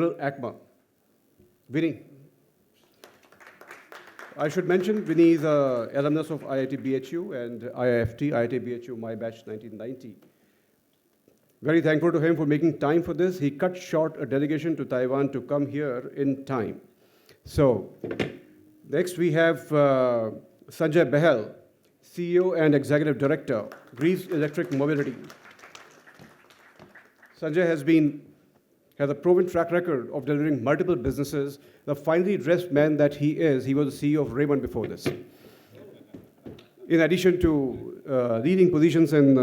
General ACMA. Vinny. I should mention Vinny is an alumnus of IIT BHU and IIFT, IIT BHU, my batch 1990. Very thankful to him for making time for this. He cut short a delegation to Taiwan to come here in time. So, next we have Sanjay Behel, CEO and Executive Director, Greece Electric Mobility. Sanjay has a proven track record of delivering multiple businesses. The finely dressed man that he is, he was the CEO of Raymond before this. In addition to leading positions in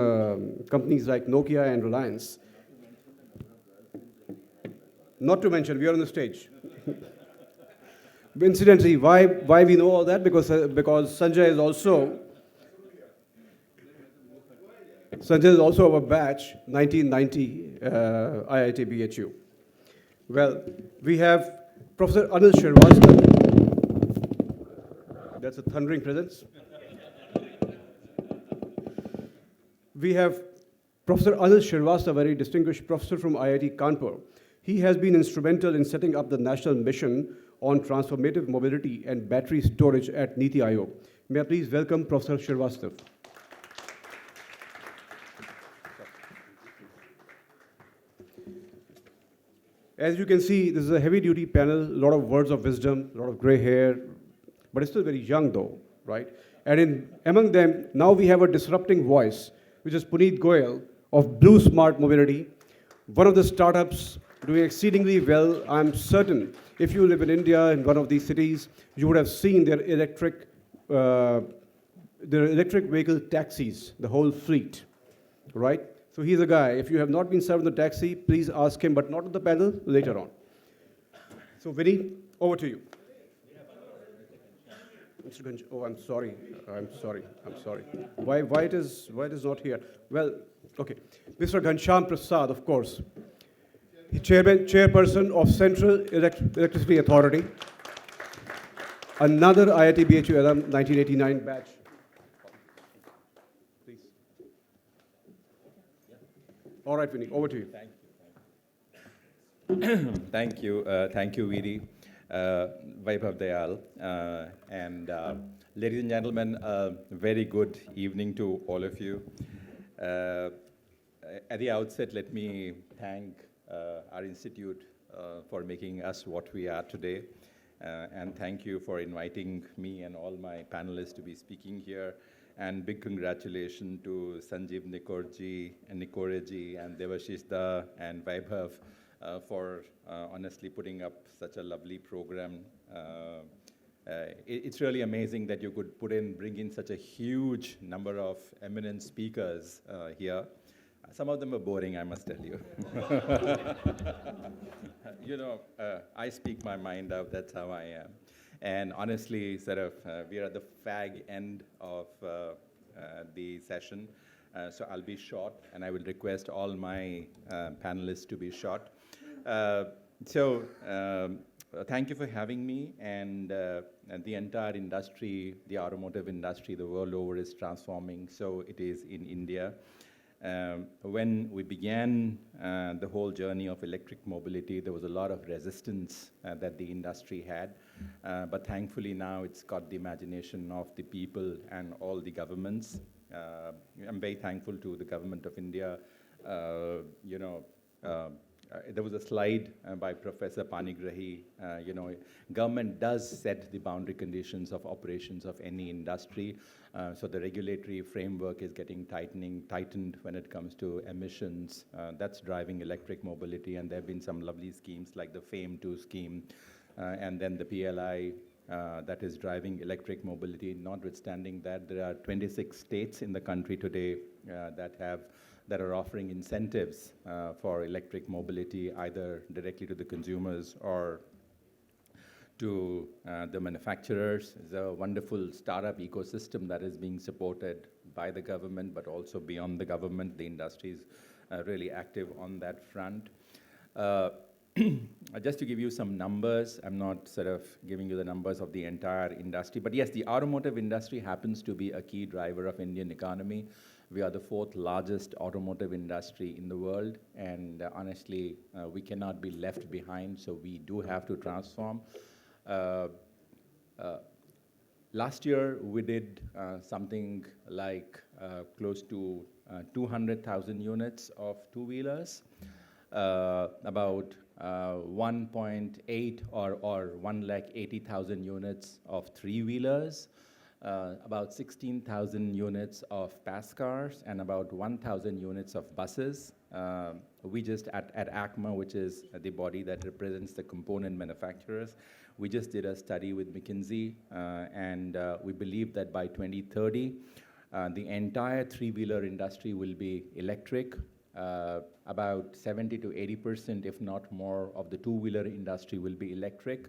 companies like Nokia and Reliance. Not to mention, we are on the stage. Incidentally, why we know all that? Because Sanjay is also our batch 1990 IIT BHU. Well, we have Professor Anil Shrivastava. That's a thundering presence. We have Professor Anil Shrivastava, a very distinguished professor from IIT Kanpur. He has been instrumental in setting up the national mission on transformative mobility and battery storage at Niti Aayog. May I please welcome Professor Shrivastava. As you can see, this is a heavy-duty panel, a lot of words of wisdom, a lot of gray hair, but it's still very young though, right? And among them, now we have a disrupting voice, which is Puneet Goyal of Blue Smart Mobility, one of the startups doing exceedingly well. I'm certain if you live in India, in one of these cities, you would have seen their electric vehicle taxis, the whole fleet, right? So he's a guy. If you have not been served in the taxi, please ask him, but not on the panel, later on. So Vinny, over to you. Mr. Ganj, oh, I'm sorry. Why it is not here? Well, okay. Mr. Ghanshyam Prasad, of course. Chairperson of Central Electricity Authority. Another IIT BHU alum, 1989 batch. All right, Vinny, over to you. Thank you. Thank you, Vidi, Vaibhav Dayal. And ladies and gentlemen, very good evening to all of you. At the outset, let me thank our institute for making us what we are today. And thank you for inviting me and all my panelists to be speaking here. And big congratulations to Sanjeev Nikorji and Nikoreji and Devashish Da and Vaibhav for honestly putting up such a lovely program. It's really amazing that you could bring in such a huge number of eminent speakers here. Some of them are boring, I must tell you. You know, I speak my mind out, that's how I am. And honestly, we are at the fag end of the session. So I'll be short, and I will request all my panelists to be short. Thank you for having me. And the entire industry, the automotive industry, the world over is transforming. So it is in India. When we began the whole journey of electric mobility, there was a lot of resistance that the industry had. But thankfully now it's got the imagination of the people and all the governments. I'm very thankful to the government of India. There was a slide by Professor Panigrahi. Government does set the boundary conditions of operations of any industry. So the regulatory framework is getting tightened when it comes to emissions. That's driving electric mobility, and there have been some lovely schemes like the FAME2 scheme, and then the PLI that is driving electric mobility. Notwithstanding that, there are 26 states in the country today that are offering incentives for electric mobility, either directly to the consumers or to the manufacturers. It's a wonderful startup ecosystem that is being supported by the government, but also beyond the government. The industry is really active on that front. Just to give you some numbers, I'm not giving you the numbers of the entire industry, but yes, the automotive industry happens to be a key driver of Indian economy. We are the fourth largest automotive industry in the world, and honestly, we cannot be left behind, so we do have to transform. Uh, Last year, we did something like close to 200,000 units of two-wheelers, about 1.8 or 180,000 units of three-wheelers, about 16,000 units of pass cars, and about 1,000 units of buses. We just, at ACMA, which is the body that represents the component manufacturers, we just did a study with McKinsey, and we believe that by 2030, the entire three-wheeler industry will be electric. About 70 to 80%, if not more, of the two-wheeler industry will be electric.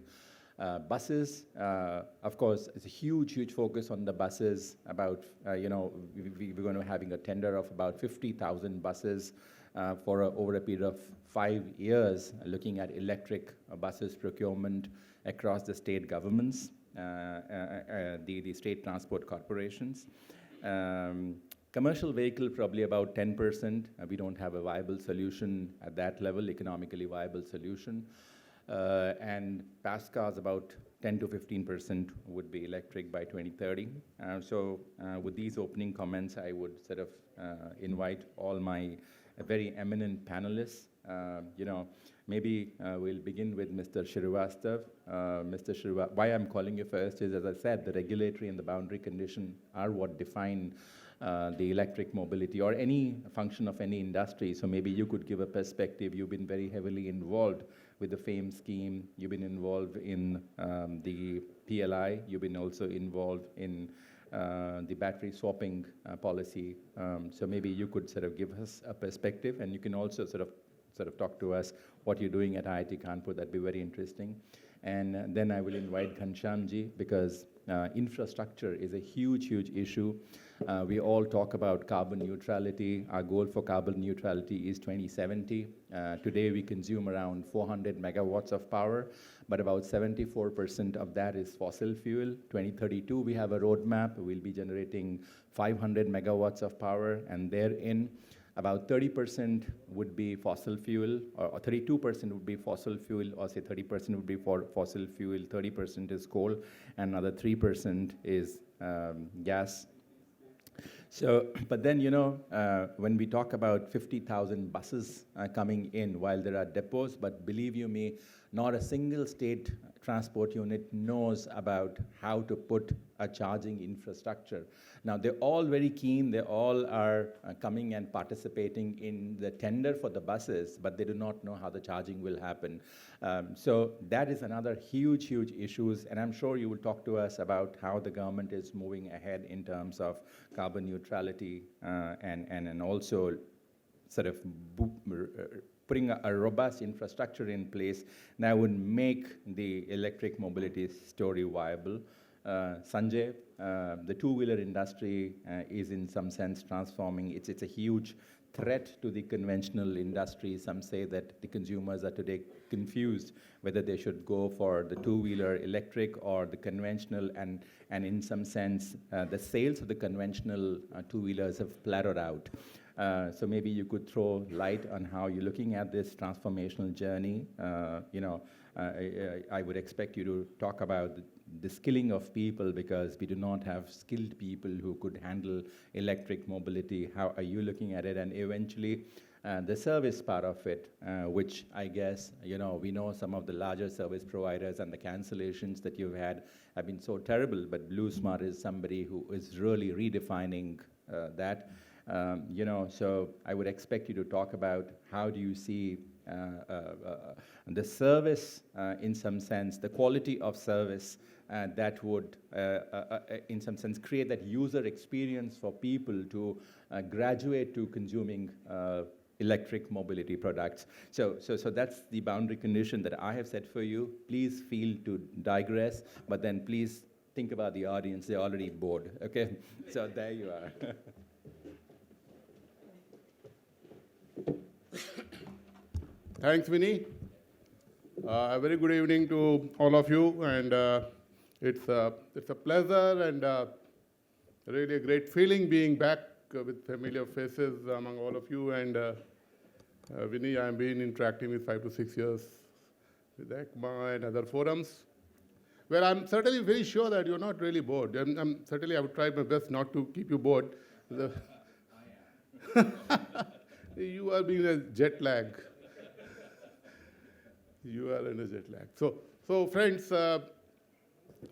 Buses, of course, it's a huge, huge focus on the buses. About, we're going to be having a tender of about 50,000 buses over a period of 5 years, looking at electric buses procurement across the state governments, the state transport corporations. Commercial vehicle, probably about 10%. We don't have a viable solution at that level, economically viable solution. And pass cars, about 10 to 15% would be electric by 2030. With these opening comments, I would sort of invite all my very eminent panelists. Maybe we'll begin with Mr. Srivastav. Mr. Srivastav, why I'm calling you first is, as I said, the regulatory and the boundary condition are what define the electric mobility or any function of any industry. So maybe you could give a perspective. You've been very heavily involved with the FAME scheme. You've been involved in the PLI. You've been also involved in the battery swapping policy. So maybe you could sort of give us a perspective, and you can also sort of talk to us what you're doing at IIT Kanpur. That'd be very interesting. And then I will invite Ghanshyamji, because infrastructure is a huge, huge issue. We all talk about carbon neutrality. Our goal for carbon neutrality is 2070. Today we consume around 400 megawatts of power, but about 74% of that is fossil fuel. 2032, we have a roadmap. We'll be generating 500 megawatts of power, and therein, about 30% would be fossil fuel, or 32% would be fossil fuel, or say 30% would be for fossil fuel, 30% is coal, and another 3% is gas. So, but then, when we talk about 50,000 buses coming in, while there are depots, but believe you me, not a single state transport unit knows about how to put a charging infrastructure. Now, they're all very keen. They all are coming and participating in the tender for the buses, but they do not know how the charging will happen. So that is another huge, huge issue. And I'm sure you will talk to us about how the government is moving ahead in terms of carbon neutrality and also sort of putting a robust infrastructure in place that would make the electric mobility story viable. Sanjay, the two-wheeler industry is in some sense transforming. It's a huge threat to the conventional industry. Some say that the consumers are today confused whether they should go for the two-wheeler electric or the conventional, and in some sense, the sales of the conventional two-wheelers have plateaued out. So maybe you could throw light on how you're looking at this transformational journey. I would expect you to talk about the skilling of people, because we do not have skilled people who could handle electric mobility. How are you looking at it? And eventually, the service part of it, which I guess, we know some of the larger service providers and the cancellations that you've had have been so terrible, but Blue Smart is somebody who is really redefining that. So I would expect you to talk about how do you see the service, in some sense, the quality of service that would, in some sense, create that user experience for people to graduate to consuming electric mobility products. So that's the boundary condition that I have set for you. Please feel to digress, but then please think about the audience. They're already bored, okay? So there you are. Thanks, Vinny. A very good evening to all of you, and it's a pleasure and really a great feeling being back with familiar faces among all of you. And Vinny, I've been interacting with 5 to 6 years with ECMA and other forums, where I'm certainly very sure that you're not really bored. Certainly, I would try my best not to keep you bored. You are being a jet lag. You are in a jet lag. So friends, well,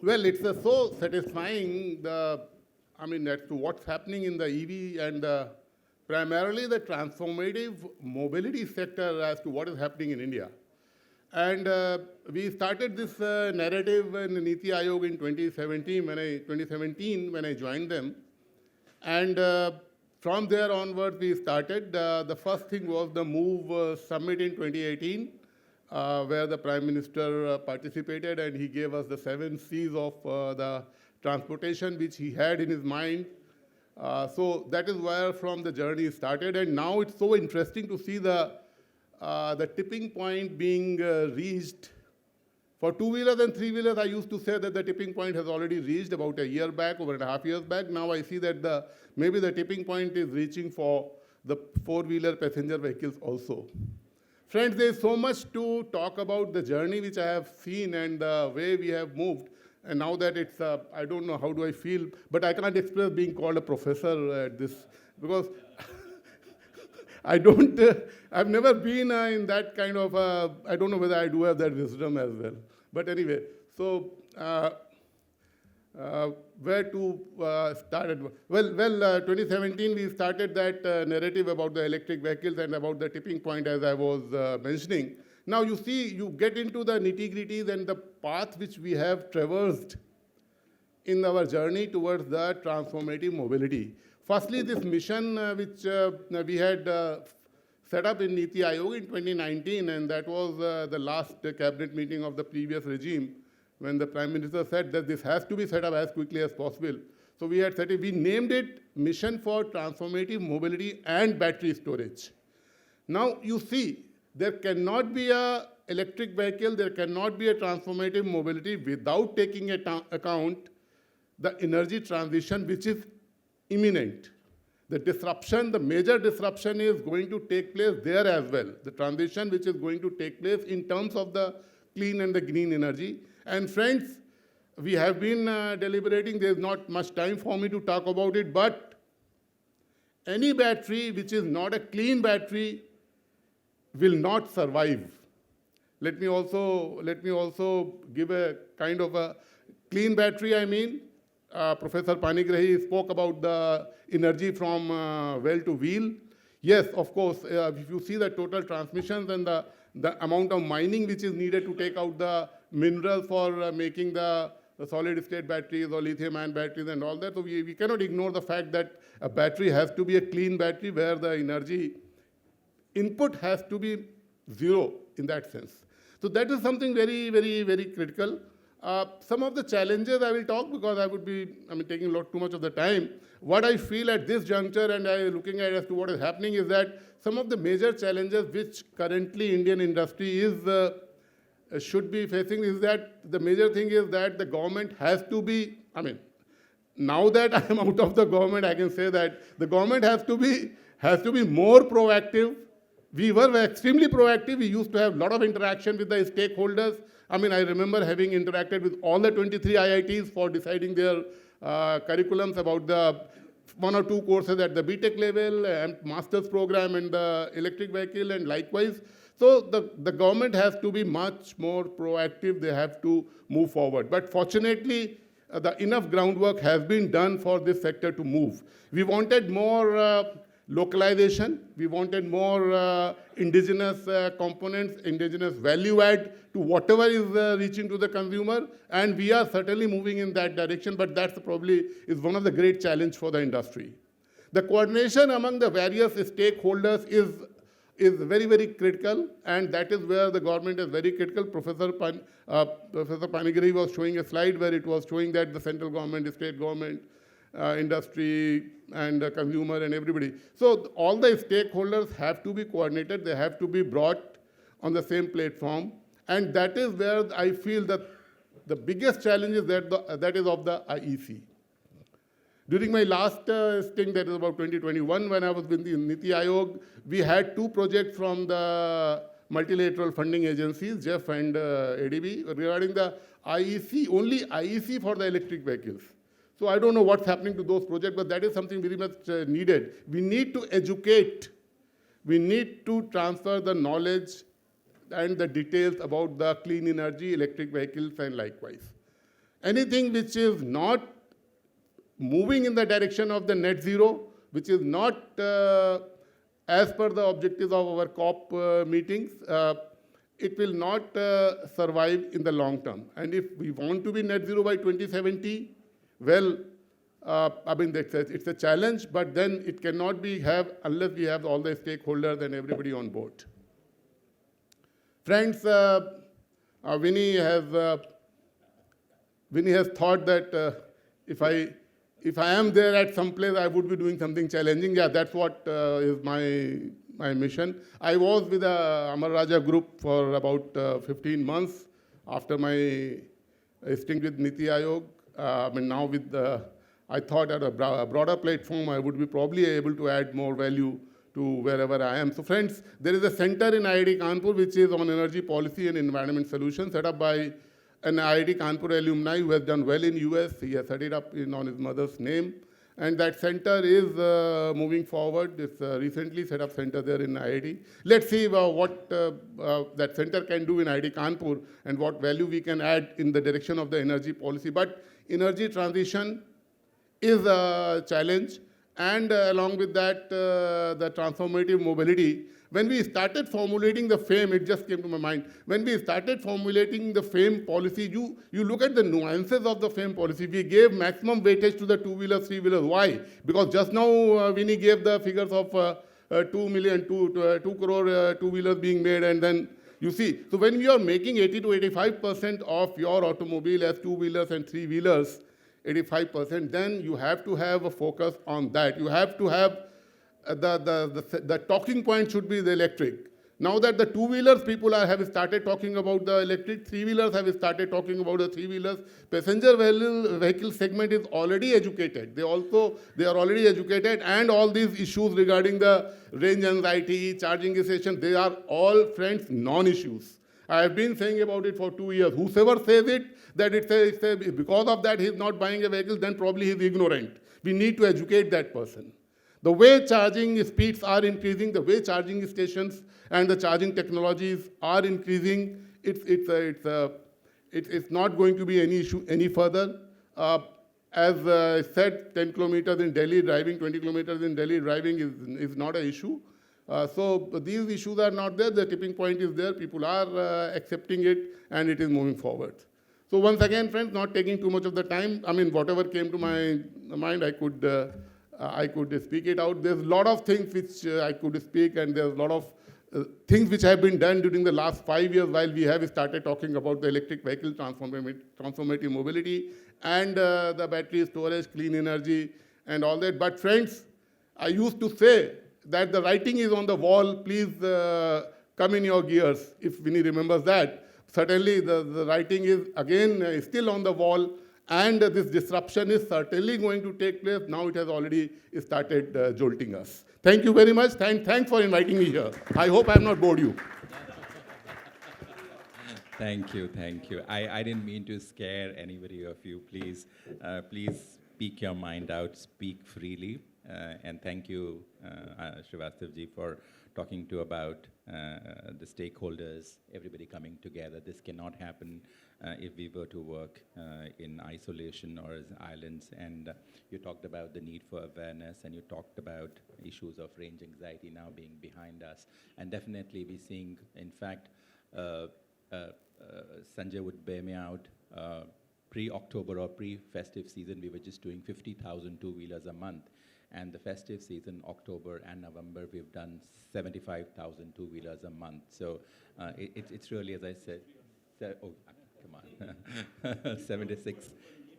it's so satisfying, as to what's happening in the EV and primarily the transformative mobility sector as to what is happening in India. And we started this narrative in Niti Aayog in 2017 when I joined them. And from there onward, we started. The first thing was the MOVE Summit in 2018, where the Prime Minister participated, and he gave us the 7 C's of the transportation, which he had in his mind. So that is where from the journey started. And now it's so interesting to see the tipping point being reached. For 2-wheelers and 3-wheelers, I used to say that the tipping point has already reached about a year back, over 1.5 years back. Now I see that maybe the tipping point is reaching for the 4-wheeler passenger vehicles also. Friends, there is so much to talk about the journey which I have seen and the way we have moved. And now that it's, I don't know how do I feel, but I cannot express being called a professor at this, because I've never been in that kind of, I don't know whether I do have that wisdom as well. But anyway, so where to start? Well, 2017 we started that narrative about the electric vehicles and about the tipping point, as I was mentioning. Now you see, you get into the nitty-gritties and the path which we have traversed in our journey towards the transformative mobility. Firstly, this mission which we had set up in Niti Aayog in 2019, and that was the last cabinet meeting of the previous regime, when the Prime Minister said that this has to be set up as quickly as possible. So we had set it, we named it Mission for Transformative Mobility and Battery Storage. Now you see, there cannot be an electric vehicle, there cannot be a transformative mobility without taking account the energy transition which is imminent. The disruption, the major disruption is going to take place there as well. The transition which is going to take place in terms of the clean and the green energy. And friends, we have been deliberating, there's not much time for me to talk about it, but any battery which is not a clean battery will not survive. Let me also give a kind of a clean battery, Professor Panigrahi spoke about the energy from well to wheel. Yes, of course, if you see the total transmissions and the amount of mining which is needed to take out the minerals for making the solid-state batteries or lithium-ion batteries and all that, so we cannot ignore the fact that a battery has to be a clean battery where the energy input has to be zero in that sense. So that is something very, very, very critical. Some of the challenges I will talk, because I would be taking too much of the time. What I feel at this juncture, and I am looking at as to what is happening, is that some of the major challenges which currently Indian industry is should be facing is that the major thing is that the government has to be, now that I am out of the government, I can say that the government has to be more proactive. We were extremely proactive. We used to have a lot of interaction with the stakeholders. I remember having interacted with all the 23 IITs for deciding their curriculums about the 1 or 2 courses at the BTech level and master's program in the electric vehicle and likewise. So the government has to be much more proactive. They have to move forward. But fortunately, the enough groundwork has been done for this sector to move. We wanted more localization. We wanted more indigenous components, indigenous value add to whatever is reaching to the consumer, and we are certainly moving in that direction, but that's probably is one of the great challenge for the industry. The coordination among the various stakeholders is very, very critical, and that is where the government is very critical. Professor Panigiri was showing a slide where it was showing that the central government, the state government, industry and the consumer and everybody. So all the stakeholders have to be coordinated. They have to be brought on the same platform. And that is where I feel that the biggest challenge is that is of the IEC. During my last stint, that is about 2021, when I was with the Niti Aayog, we had 2 projects from the multilateral funding agencies, JEF and ADB, regarding the IEC, only IEC for the electric vehicles. So I don't know what's happening to those projects, but that is something very much needed. We need to educate. We need to transfer the knowledge and the details about the clean energy, electric vehicles, and likewise. Anything which is not moving in the direction of the net zero, which is not as per the objectives of our COP meetings, it will not survive in the long term. And if we want to be net zero by 2070, well, I mean, it's a challenge, but then it cannot be unless we have all the stakeholders and everybody on board. Friends, Vinny has thought that if I am there at some place, I would be doing something challenging. Yeah, that's what is my mission. I was with the Amar Raja group for about 15 months after my stint with Niti Aayog. Now with I thought at a broader platform, I would be probably able to add more value to wherever I am. So friends, there is a center in IIT Kanpur which is on energy policy and environment solutions, set up by an IIT Kanpur alumni who has done well in US. He has set it up on his mother's name. And that center is moving forward. It's recently set up center there in IIT. Let's see what that center can do in IIT Kanpur and what value we can add in the direction of the energy policy. But energy transition is a challenge. And along with that, the transformative mobility. When we started formulating the FAME, it just came to my mind. When we started formulating the FAME policy, you look at the nuances of the FAME policy. We gave maximum weightage to the two-wheelers, three-wheelers. Why? Because just now, Vinny gave the figures of 2 crore two-wheelers being made, and then you see. So when you are making 80 to 85% of your automobile as two-wheelers and three-wheelers, 85%, then you have to have a focus on that. You have to have the talking point should be the electric. Now that the two-wheelers people have started talking about the electric, three-wheelers have started talking about the three-wheelers. Passenger vehicle segment is already educated. They are already educated, and all these issues regarding the range anxiety, charging station, they are all, friends, non-issues. I have been saying about it for 2 years. Whosoever says it, that because of that he's not buying a vehicle, then probably he's ignorant. We need to educate that person. The way charging speeds are increasing, the way charging stations and the charging technologies are increasing, it's not going to be any issue any further. As I said, 10 kilometers in Delhi driving, 20 kilometers in Delhi driving is not an issue. So these issues are not there. The tipping point is there. People are accepting it, and it is moving forward. So once again, friends, not taking too much of the time. I mean, whatever came to my mind, I could speak it out. There's a lot of things which I could speak, and there's a lot of things which have been done during the last 5 years while we have started talking about the electric vehicle transformative mobility and the battery storage, clean energy, and all that. But friends, I used to say that the writing is on the wall. Please come in your gears, if Vinny remembers that. Certainly, the writing is, again, still on the wall. And this disruption is certainly going to take place. Now it has already started jolting us. Thank you very much. Thanks for inviting me here. I hope I have not bored you. Thank you. I didn't mean to scare anybody of you. Please speak your mind out, speak freely. And thank you, Srivastava ji, for talking about the stakeholders, everybody coming together. This cannot happen if we were to work in isolation or as islands. And you talked about the need for awareness, and you talked about issues of range anxiety now being behind us. And definitely we're seeing, in fact, Sanjay would bear me out, pre-October or pre-festive season, we were just doing 50,000 two-wheelers a month. And the festive season, October and November, we've done 75,000 two-wheelers a month. So it's really, as I said, oh, come on, 76.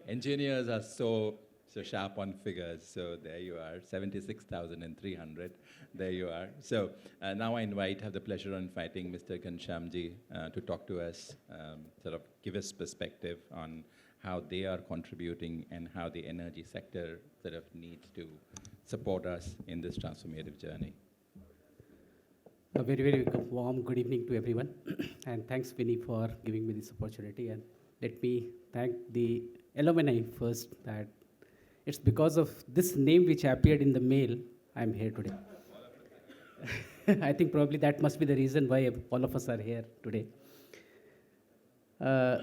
Engineers are so sharp on figures. So there you are, 76,300. There you are. So now I have the pleasure of inviting Mr. Ghanshyamji to talk to us, sort of give us perspective on how they are contributing and how the energy sector sort of needs to support us in this transformative journey. A very, very warm good evening to everyone. And thanks, Vinny, for giving me this opportunity. And let me thank the alumni first, that it's because of this name which appeared in the mail, I'm here today. I think probably that must be the reason why all of us are here today. I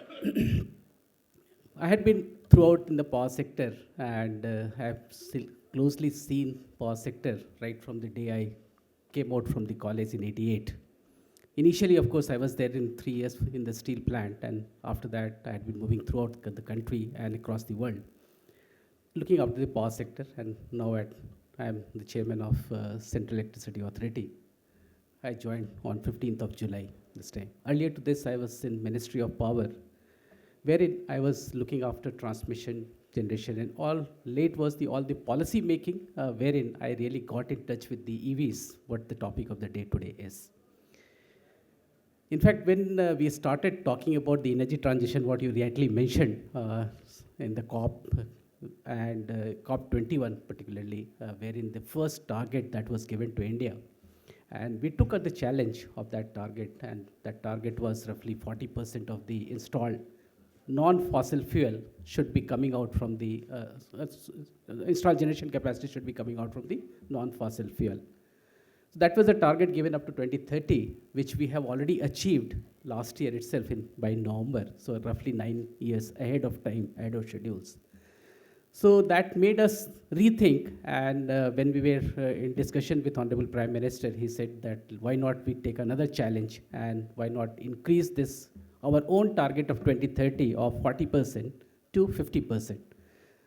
had been throughout in the power sector, and have closely seen power sector right from the day I came out from the college in '88. Initially, of course, I was there in 3 years in the steel plant, and after that, I had been moving throughout the country and across the world, looking after the power sector, and now I am the chairman of Central Electricity Authority. I joined on 15th of July this time. Earlier to this, I was in Ministry of Power, wherein I was looking after transmission, generation, and all the policy making, wherein I really got in touch with the EVs, what the topic of the day today is. In fact, when we started talking about the energy transition, what you rightly mentioned in the COP and COP21 particularly, wherein the first target that was given to India, and we took up the challenge of that target, and that target was roughly 40% of the installed non-fossil fuel should be coming out from the installed generation capacity should be coming out from the non-fossil fuel. So that was the target given up to 2030, which we have already achieved last year itself by November. So roughly 9 years ahead of time, ahead of schedules. So that made us rethink, and when we were in discussion with Honorable Prime Minister, he said that why not we take another challenge, and why not increase this, our own target of 2030 of 40% to 50%.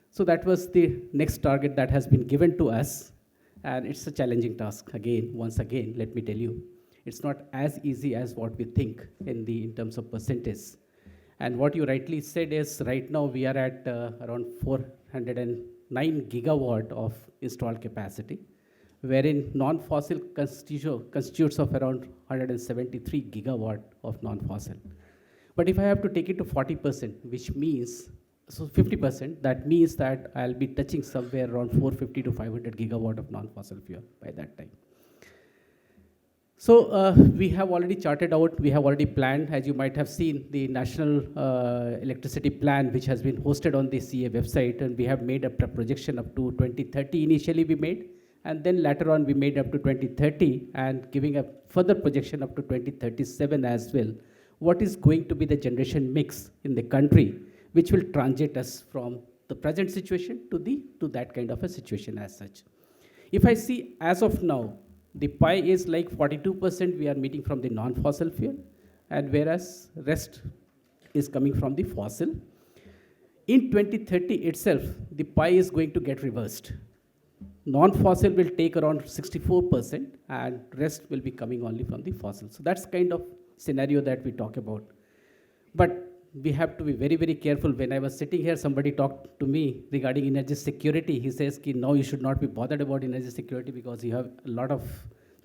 So that was the next target that has been given to us, and it's a challenging task. Once again, let me tell you, it's not as easy as what we think in terms of percentage. And what you rightly said is, right now we are at around 409 gigawatt of installed capacity, wherein non-fossil constitutes of around 173 gigawatt of non-fossil. But if I have to take it to 40%, which means, so 50%, that means that I'll be touching somewhere around 450 to 500 gigawatt of non-fossil fuel by that time. So we have already charted out, we have already planned, as you might have seen, the National Electricity Plan, which has been hosted on the CA website, and we have made a projection up to 2030 initially we made, and then later on we made up to 2030, and giving a further projection up to 2037 as well. What is going to be the generation mix in the country, which will transit us from the present situation to that kind of a situation as such. If I see as of now, the pie is like 42% we are meeting from the non-fossil fuel, and whereas rest is coming from the fossil. In 2030 itself, the pie is going to get reversed. Non-fossil will take around 64%, and rest will be coming only from the fossil. So that's kind of scenario that we talk about. But we have to be very, very careful. When I was sitting here, somebody talked to me regarding energy security. He says, no, you should not be bothered about energy security because you have a lot of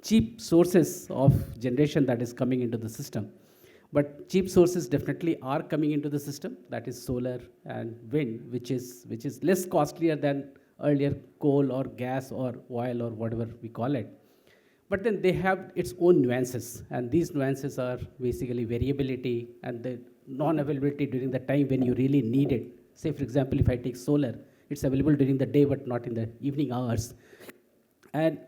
cheap sources of generation that is coming into the system. But cheap sources definitely are coming into the system, that is solar and wind, which is less costlier than earlier coal or gas or oil or whatever we call it. But then they have its own nuances, and these nuances are basically variability and the non-availability during the time when you really need it. Say, for example, if I take solar, it's available during the day but not in the evening hours. And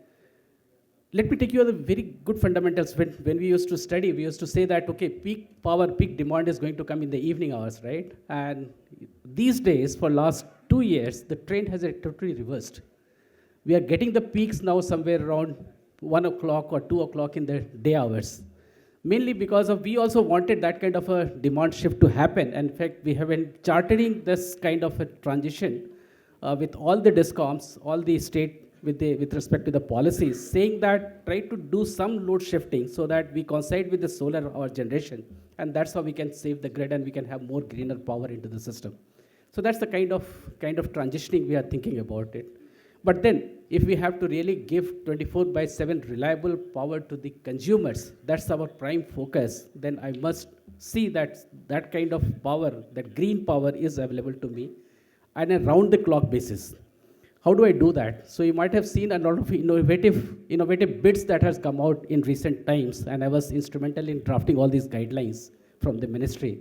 let me take you to the very good fundamentals. When we used to study, we used to say that, okay, peak power, peak demand is going to come in the evening hours, right? And these days, for last 2 years, the trend has totally reversed. We are getting the peaks now somewhere around 1 o'clock or 2 o'clock in the day hours. Mainly because we also wanted that kind of a demand shift to happen. And in fact, we have been chartering this kind of a transition with all the DISCOMs, all the state with respect to the policies, saying that try to do some load shifting so that we coincide with the solar or generation. And that's how we can save the grid and we can have more greener power into the system. So that's the kind of transitioning we are thinking about it. But then, if we have to really give 24/7 reliable power to the consumers, that's our prime focus, then I must see that that kind of power, that green power is available to me on a round the clock basis. How do I do that? So you might have seen a lot of innovative bits that has come out in recent times, and I was instrumental in drafting all these guidelines from the ministry.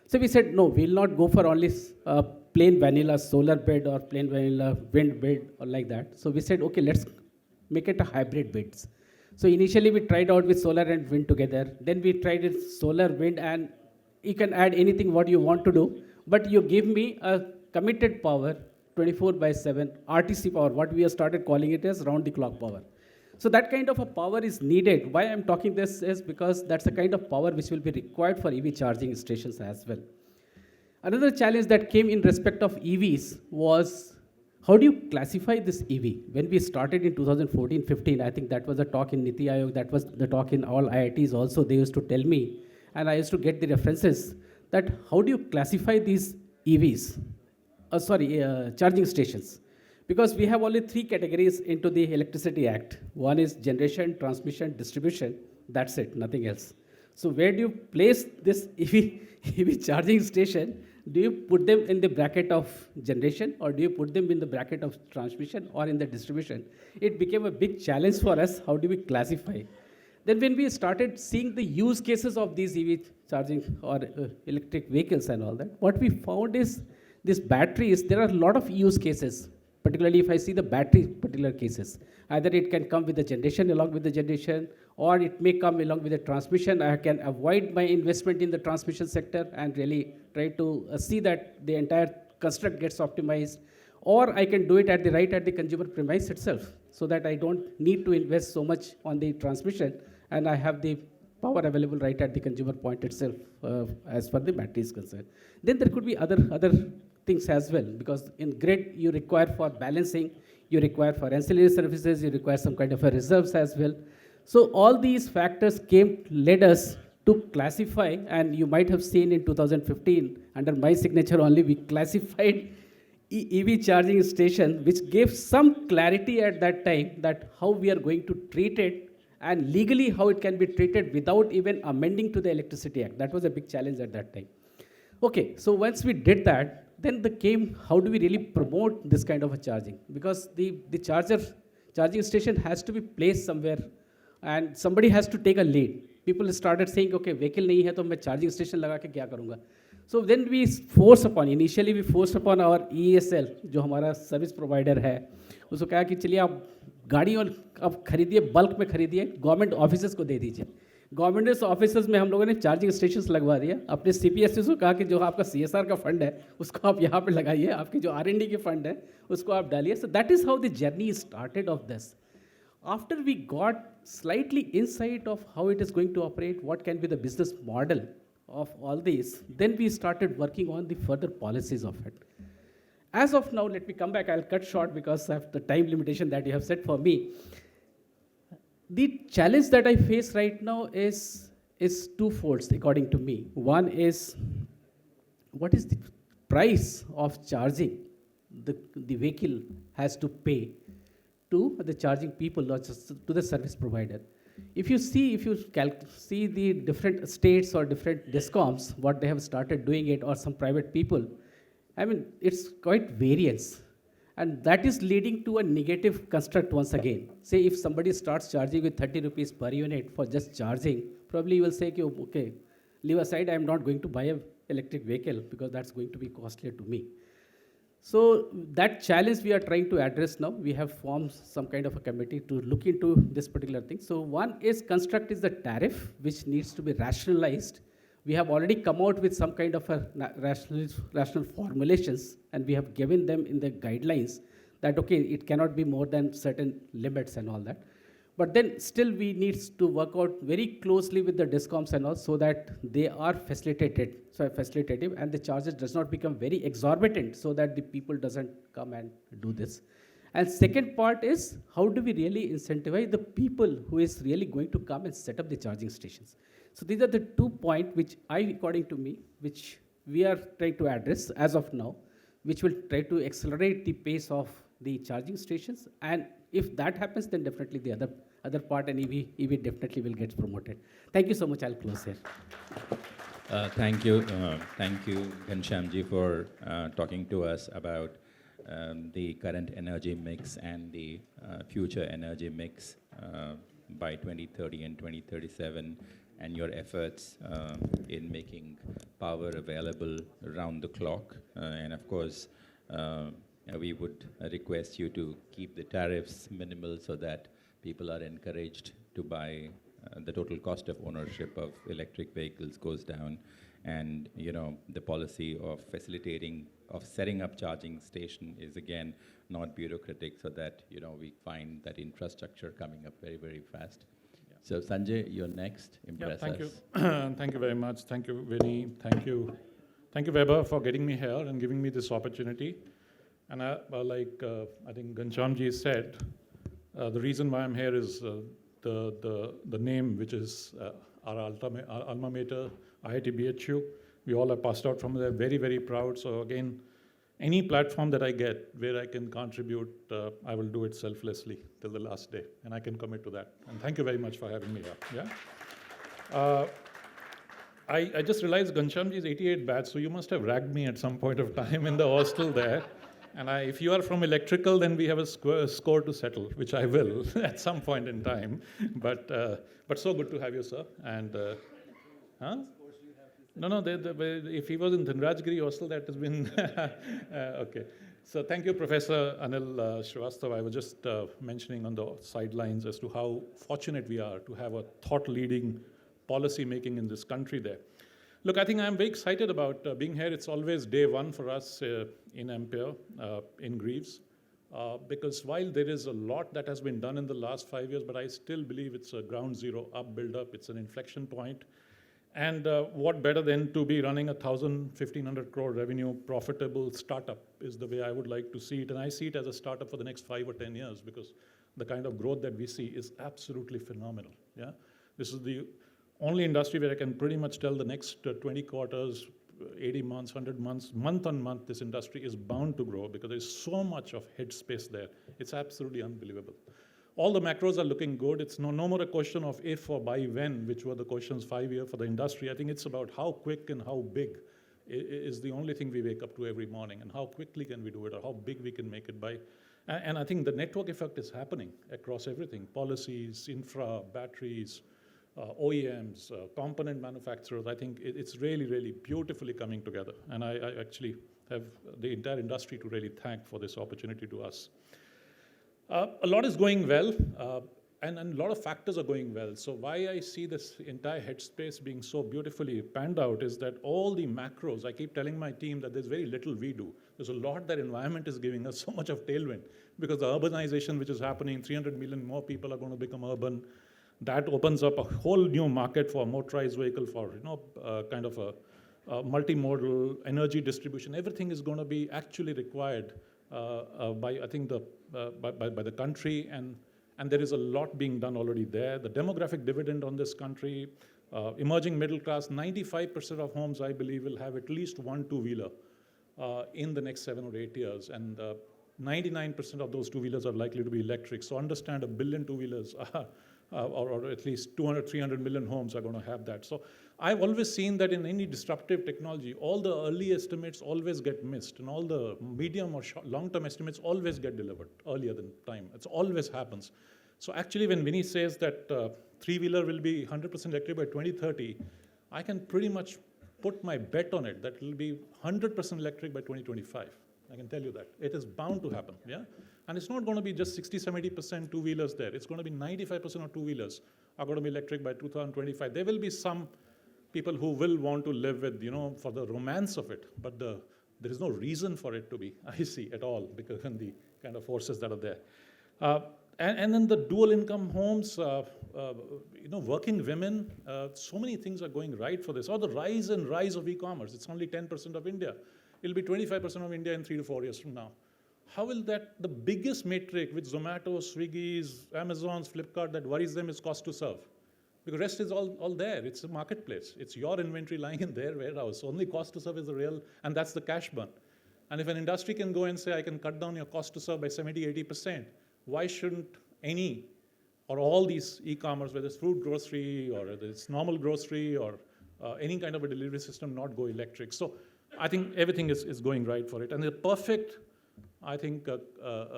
So we said, no, we'll not go for only plain vanilla solar bid or plain vanilla wind bid or like that. So we said, okay, let's make it a hybrid bids. So initially we tried out with solar and wind together. Then we tried it solar, wind, and you can add anything what you want to do, but you give me a committed power 24/7 RTC power, what we have started calling it as round the clock power. So that kind of a power is needed. Why I'm talking this is because that's the kind of power which will be required for EV charging stations as well. Another challenge that came in respect of EVs was, how do you classify this EV? When we started in 2014-15, I think that was a talk in Niti Aayog, that was the talk in all IITs also, they used to tell me, and I used to get the references, that how do you classify these EVs? Charging stations. Because we have only 3 categories into the Electricity Act. One is generation, transmission, distribution. That's it, nothing else. So where do you place this EV charging station? Do you put them in the bracket of generation, or do you put them in the bracket of transmission or in the distribution? It became a big challenge for us. How do we classify? Then when we started seeing the use cases of these EV charging or electric vehicles and all that, what we found is these batteries, there are a lot of use cases, particularly if I see the battery particular cases. Either it can come with the generation, along with the generation, or it may come along with the transmission. I can avoid my investment in the transmission sector and really try to see that the entire construct gets optimized. Or I can do it at the consumer premise itself, so that I don't need to invest so much on the transmission, and I have the power available right at the consumer point itself, as far the battery is concerned. Then there could be other things as well, because in grid you require for balancing, you require for ancillary services, you require some kind of a reserves as well. So all these factors led us to classify, and you might have seen in 2015, under my signature only, we classified EV charging station, which gave some clarity at that time that how we are going to treat it, and legally how it can be treated without even amending to the Electricity Act. That was a big challenge at that time. Okay, so once we did that, then how do we really promote this kind of a charging? Because the charging station has to be placed somewhere, and somebody has to take a lead. People started saying, okay, vehicle nahi hai, to main charging station laga ke kya karunga? So then initially we forced upon our ESL, जो हमारा service provider है, उसको कहा कि चलिए आप गाड़ी और आप खरीदिए, बल्क में खरीदिए, गवर्नमेंट ऑफिसर्स को दे दीजिए. गवर्नमेंट ऑफिसर्स में हम लोगों ने चार्जिंग स्टेशंस लगवा दिया. अपने CPSEs को कहा कि जो आपका CSR का फंड है उसको आप यहाँ पे लगाइए, आपकी जो R&D के फंड है उसको आप डालिए. So that is how the journey started of this. After we got slightly insight of how it is going to operate, what can be the business model of all these, then we started working on the further policies of it. As of now, let me come back. I'll cut short because of the time limitation that you have set for me. The challenge that I face right now is twofold, according to me. One is, what is the price of charging the vehicle has to pay to the charging people, not just to the service provider. If you see the different states or different discoms, what they have started doing it, or some private people, I mean, it's quite variance. And that is leading to a negative construct once again. Say if somebody starts charging with 30 rupees per unit for just charging, probably you will say, okay, leave aside, I'm not going to buy an electric vehicle because that's going to be costlier to me. So that challenge we are trying to address now. We have formed some kind of a committee to look into this particular thing. So one is construct is the tariff, which needs to be rationalized. We have already come out with some kind of a rational formulations, and we have given them in the guidelines that, okay, it cannot be more than certain limits and all that. But then still we need to work out very closely with the discoms and all, so that they are facilitative, and the charges does not become very exorbitant, so that the people doesn't come and do this. And second part is, how do we really incentivize the people who is really going to come and set up the charging stations? So these are the 2 points which according to me, which we are trying to address as of now, which will try to accelerate the pace of the charging stations. And if that happens, then definitely the other part, and EV definitely will get promoted. Thank you so much. I'll close here. Thank you, Ghanshyamji, for talking to us about the current energy mix and the future energy mix by 2030 and 2037, and your efforts in making power available around the clock. And of course, we would request you to keep the tariffs minimal so that people are encouraged to buy. The total cost of ownership of electric vehicles goes down, and the policy of setting up charging station is again not bureaucratic, so that we find that infrastructure coming up very, very fast. Yeah. So Sanjay, you're next. Impress thank us. you. Thank you very much. Thank you, Vinny. Thank you, Weber, for getting me here and giving me this opportunity. And I think Ghanshyamji said, the reason why I'm here is the name, which is our alma mater, IIT BHU. We all are passed out from there, very, very proud. So again, any platform that I get where I can contribute, I will do it selflessly till the last day, and I can commit to that. And thank you very much for having me here. Yeah. I just realized Ghanshyamji is 88 batch, so you must have ragged me at some point of time in the hostel there. And if you are from electrical, then we have a score to settle, which I will at some point in time. But so good to have you, sir. And No, if he was in Dhanrajgiri hostel, that has been okay. So thank you, Professor Anil Srivastava. I was just mentioning on the sidelines as to how fortunate we are to have a thought-leading policy making in this country there. Look, I think I'm very excited about being here. It's always day one for us in Ampere, in Greaves, because while there is a lot that has been done in the last 5 years, but I still believe it's a ground zero up, build up. It's an inflection point. And what better than to be running 1,500 crore revenue profitable startup is the way I would like to see it. And I see it as a startup for the next 5 or 10 years, because the kind of growth that we see is absolutely phenomenal. Yeah, this is the only industry where I can pretty much tell the next 20 quarters, 80 months, 100 months, month on month, this industry is bound to grow because there's so much of head space there. It's absolutely unbelievable. All the macros are looking good. It's no more a question of if or by when, which were the questions 5 years for the industry. I think it's about how quick and how big is the only thing we wake up to every morning, and how quickly can we do it, or how big we can make it by. And I think the network effect is happening across everything: policies, infra, batteries, OEMs, component manufacturers. I think it's really, really beautifully coming together. And I actually have the entire industry to really thank for this opportunity to us. A lot is going well, and a lot of factors are going well. So why I see this entire headspace being so beautifully panned out is that all the macros, I keep telling my team that there's very little we do. There's a lot that environment is giving us so much of tailwind, because the urbanization which is happening, 300 million more people are going to become urban. That opens up a whole new market for motorized vehicle, for kind of a multimodal energy distribution. Everything is going to be actually required by, I think, by the country, and there is a lot being done already there. The demographic dividend on this country, emerging middle class, 95% of homes, I believe, will have at least one two-wheeler in the next 7 or 8 years, and 99% of those two-wheelers are likely to be electric. So understand, 1 billion two-wheelers or at least 200, 300 million homes are going to have that. So I've always seen that in any disruptive technology, all the early estimates always get missed, and all the medium or long-term estimates always get delivered earlier than time. It always happens. So actually, when Vinny says that three-wheeler will be 100% electric by 2030, I can pretty much put my bet on it that it will be 100% electric by 2025. I can tell you that. It is bound to happen, yeah? And it's not going to be just 60, 70% two-wheelers there. It's going to be 95% of two-wheelers are going to be electric by 2025. There will be some people who will want to live with, for the romance of it, but there is no reason for it to be, I see, at all, because of the kind of forces that are there. And then the dual income homes, working women, so many things are going right for this. Or the rise of e-commerce. It's only 10% of India. It'll be 25% of India in 3 to 4 years from now. How will that, the biggest metric which Zomato, Swiggy's, Amazon's, Flipkart, that worries them is cost to serve? Because the rest is all there. It's a marketplace. It's your inventory lying in their warehouse. Only cost to serve is the real, and that's the cash burn. And if an industry can go and say, I can cut down your cost to serve by 70, 80%, why shouldn't any or all these e-commerce, whether it's food grocery or whether it's normal grocery or any kind of a delivery system, not go electric. So I think everything is going right for it. And the perfect, I think,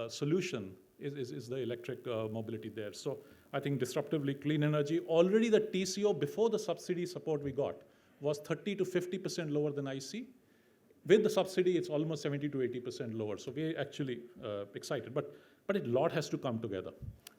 solution is the electric mobility there. So I think disruptively clean energy. Already the TCO before the subsidy support we got was 30 to 50% lower than IC. With the subsidy, it's almost 70 to 80% lower. So we're actually excited. But a lot has to come together.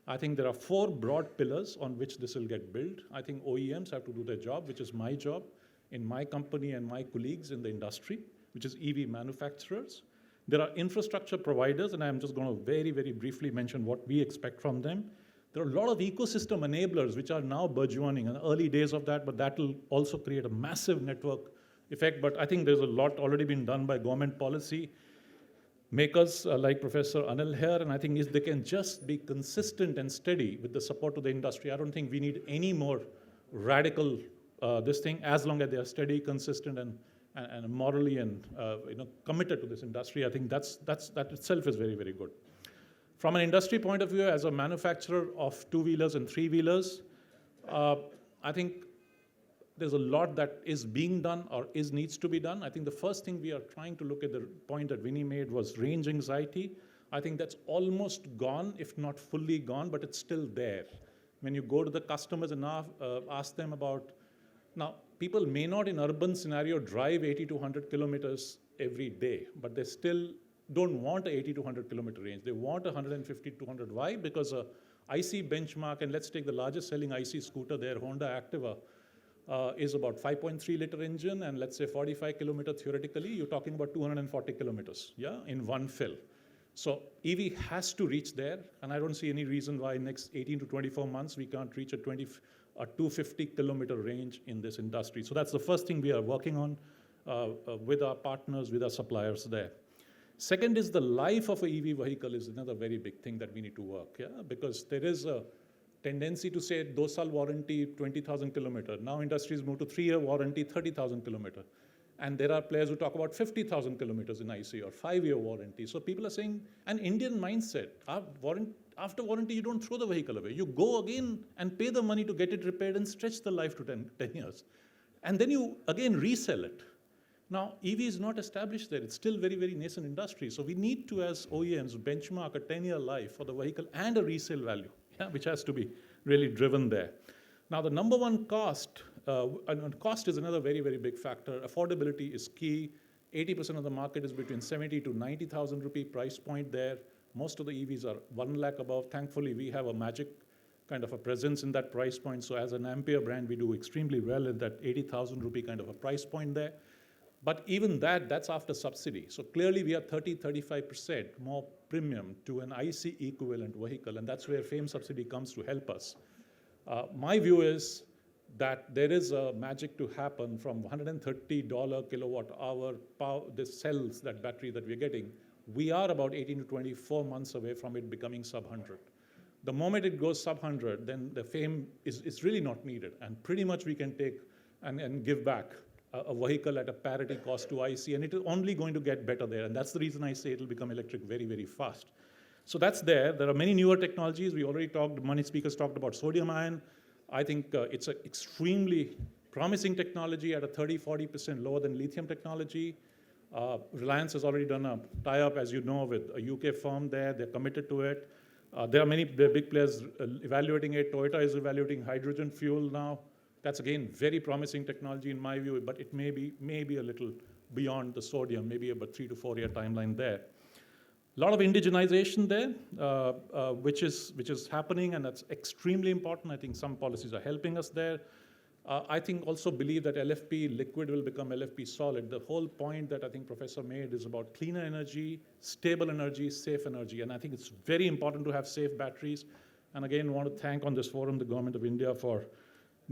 I think there are 4 broad pillars on which this will get built. I think OEMs have to do their job, which is my job in my company and my colleagues in the industry, which is EV manufacturers. There are infrastructure providers, and I'm just going to very, very briefly mention what we expect from them. There are a lot of ecosystem enablers which are now burgeoning in the early days of that, but that will also create a massive network effect. But I think there's a lot already been done by government policy makers like Professor Anil here, and I think if they can just be consistent and steady with the support to the industry, I don't think we need any more radical this thing, as long as they are steady, consistent, and morally and committed to this industry. I think that itself is very, very good. From an industry point of view, as a manufacturer of two-wheelers and three-wheelers, I think there's a lot that is being done or needs to be done. I think the first thing we are trying to look at, the point that Vinny made, was range anxiety. I think that's almost gone, if not fully gone, but it's still there. When you go to the customers and ask them about, now, people may not in urban scenario drive 80 to 100 kilometers every day, but they still don't want a 80 to 100 kilometer range. They want 150 to 200. Why? Because a IC benchmark, and let's take the largest selling IC scooter there, Honda Activa, is about 5.3 liter engine, and let's say 45 kilometer theoretically, you're talking about 240 kilometers, yeah, in one fill. So EV has to reach there, and I don't see any reason why next 18 to 24 months we can't reach a 250 kilometer range in this industry. So that's the first thing we are working on with our partners, with our suppliers there. Second is the life of an EV vehicle is another very big thing that we need to work, yeah, because there is a tendency to say 2 saal warranty, 20,000 kilometer. Now industries move to 3-year warranty, 30,000 kilometer. And there are players who talk about 50,000 kilometers in IC or 5-year warranty. So people are saying, an Indian mindset, after warranty, you don't throw the vehicle away. You go again and pay the money to get it repaired and stretch the life to 10 years. And then you again resell it. Now, EV is not established there. It's still very, very nascent industry. So we need to, as OEMs, benchmark a 10-year life for the vehicle and a resale value, yeah, which has to be really driven there. Now, the number one cost, and cost is another very, very big factor. Affordability is key. 80% of the market is between 70 to 90,000 rupee price point there. Most of the EVs are 1 lakh above. Thankfully, we have a magic kind of a presence in that price point. So as an Ampere brand, we do extremely well in that 80,000 rupee kind of a price point there. But even that's after subsidy. So clearly we are 30-35% more premium to an IC equivalent vehicle, and that's where FAME subsidy comes to help us. My view is that there is a magic to happen from $130 kilowatt hour power, the cells, that battery that we're getting. We are about 18 to 24 months away from it becoming sub 100. The moment it goes sub 100, then the FAME is really not needed, and pretty much we can take and give back a vehicle at a parity cost to IC, and it is only going to get better there, and that's the reason I say it will become electric very, very fast. So that's there. There are many newer technologies. We already talked, many speakers talked about sodium ion. I think it's an extremely promising technology at a 30-40% lower than lithium technology. Reliance has already done a tie-up, as you know, with a UK firm there. They're committed to it. There are many big players evaluating it. Toyota is evaluating hydrogen fuel now. That's, again, very promising technology in my view, but it may be a little beyond the sodium, maybe about 3 to 4 year timeline there. A lot of indigenization there, which is happening, and that's extremely important. I think some policies are helping us there. I think also believe that LFP liquid will become LFP solid. The whole point that I think Professor made is about cleaner energy, stable energy, safe energy, and I think it's very important to have safe batteries. And again, I want to thank on this forum the Government of India for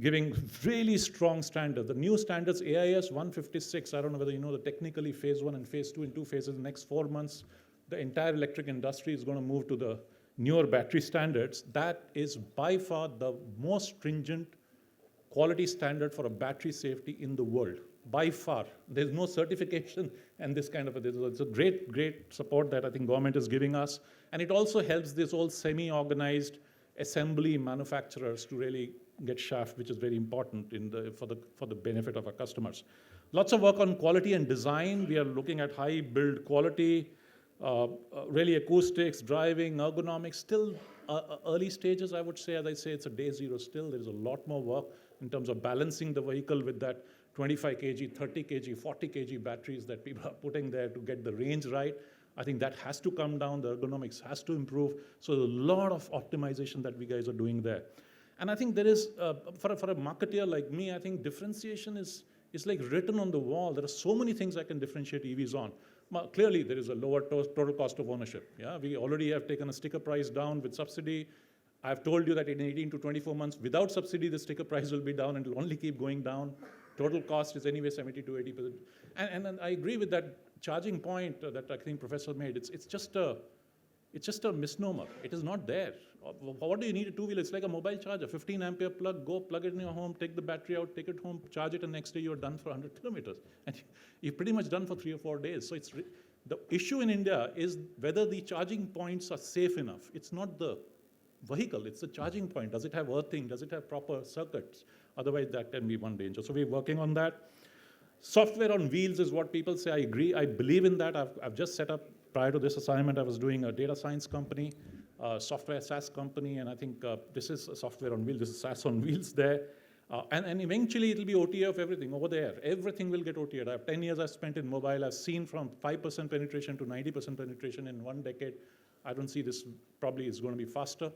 giving really strong standards. The new standards, AIS 156, I don't know whether you know, the technically phase 1 and phase 2 in 2 phases. In the next 4 months, the entire electric industry is going to move to the newer battery standards. That is by far the most stringent quality standard for a battery safety in the world, by far. There's no certification and this kind of it's a great, great support that I think government is giving us. And it also helps this whole semi-organized assembly manufacturers to really get shaft, which is very important for the benefit of our customers. Lots of work on quality and design. We are looking at high build quality, really acoustics, driving, ergonomics, still early stages, I would say. As I say, it's a day zero still. There is a lot more work in terms of balancing the vehicle with that 25 kg, 30 kg, 40 kg batteries that people are putting there to get the range right. I think that has to come down. The ergonomics has to improve. So there's a lot of optimization that we guys are doing there. And I think there is, for a marketeer like me, I think differentiation is like written on the wall. There are so many things I can differentiate EVs on. Clearly, there is a lower total cost of ownership. Yeah, we already have taken a sticker price down with subsidy. I've told you that in 18 to 24 months, without subsidy, the sticker price will be down and it will only keep going down. Total cost is anyway 70 to 80%. And I agree with that charging point that I think Professor made. It's just a misnomer. It is not there. What do you need a two-wheeler? It's like a mobile charger, 15 ampere plug, go plug it in your home, take the battery out, take it home, charge it, and next day you're done for 100 kilometers. And you're pretty much done for 3 or 4 days. So the issue in India is whether the charging points are safe enough. It's not the vehicle, it's the charging point. Does it have earthing? Does it have proper circuits? Otherwise, that can be one danger. So we're working on that. Software on wheels is what people say. I agree. I believe in that. I've just set up, prior to this assignment, I was doing a data science company, software SaaS company, and I think this is a software on wheels. This is SaaS on wheels there. And eventually, it'll be OTA of everything over there. Everything will get OTA. I have 10 years I've spent in mobile. I've seen from 5% penetration to 90% penetration in 1 decade. I don't see this probably is going to be faster.